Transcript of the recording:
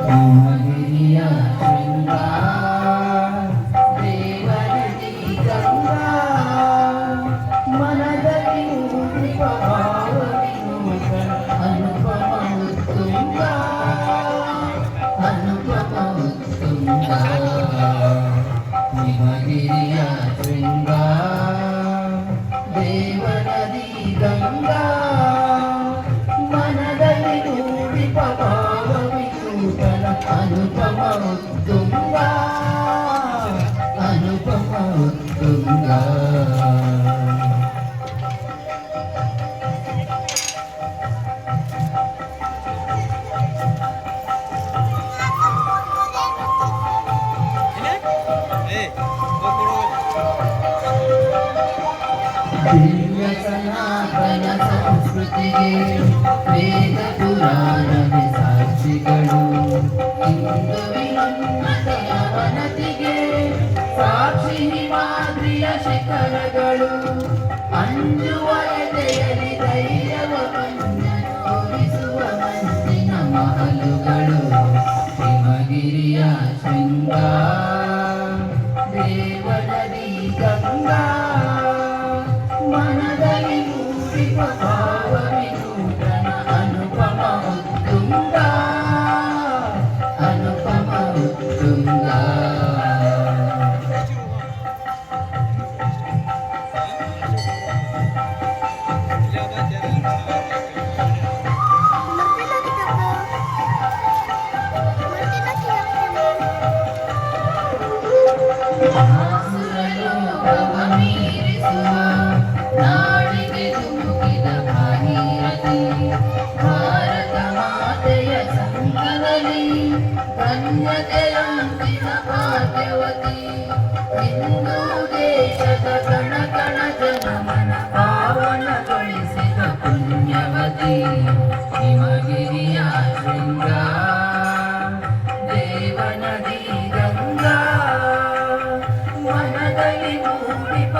ಹಿಮಗಿರಿಯ ಶೃಂಗ ದೇವನದಿ ಗಂಗಾ ಮನದಲ್ಲಿ ಮೂಡಿಪ ಭಾವವಿನೂತನ ಅನುಪಮ ಉತ್ತುಂಗ ಅನುಪಮ ಉತ್ತುಂಗ ಹಿಮಗಿರಿಯ ಶೃಂಗ ದೇವನದಿ ಗಂಗಾ ಮನದಲ್ಲಿ ಮೂಡಿಪ ಭಾವವಿನೂತನ ಅನುಪಮ ಉತ್ತುಂಗ ಅನುಪಮ ಉತ್ತುಂಗ ದಿವ್ಯ ಸನಾತನ ಸಂಸ್ಕೃತಿಗೆ ವೇದ ಪುರಾಣವೇ ಸಾಕ್ಷಿಗಳು ಹಿಂದುವಿನುನ್ನತೆಯ ವನತಿಗೆ ಸಾಕ್ಷಿ ಹಿಮಾದ್ರಿಯ ಶಿಖರಗಳು ಅಂಜುವ ಎದೆಯಲ್ಲಿ ಧೈರ್ಯವ ತೋರಿಸುವ ಮನಸ್ಸಿನ ಮಹಲುಗಳು ಹಿಮಗಿರಿಯ ಶೃಂಗ ದೇವನದಿ ಗಂಗಾ ಮನದಲ್ಲಿ ಮೂಡಿಪ ಭಾವವಿನೂತನ ಅನುಪಮ ಉತ್ತುಂಗ ಅನುಪಮ ಉತ್ತುಂಗ ಆಸುರಲೋಕವ ಮೀರಿಸುವ ನಾಡಿಗೆ ಧುಮುಕಿದ ಭಾಗೀರಥಿ ಭಾರತ ಮಾತೆಯ ಸಂಘದಲ್ಲಿ ಕನ್ಯತೆಯಂತಿನ ಭಾಗ್ಯವತಿ ಹಿಂದೂ ದೇಶದ ಕಣ ಕಣ ಜನಮನ ಪಾವನಗೊಳಿಸಿದ ಪುಣ್ಯವತಿ ಹಿಮಗಿರಿಯ ಶೃಂಗ ದೇವನದಿ ಗಂಗಾ ಮನದಲ್ಲಿ ಮೂಡಿಪ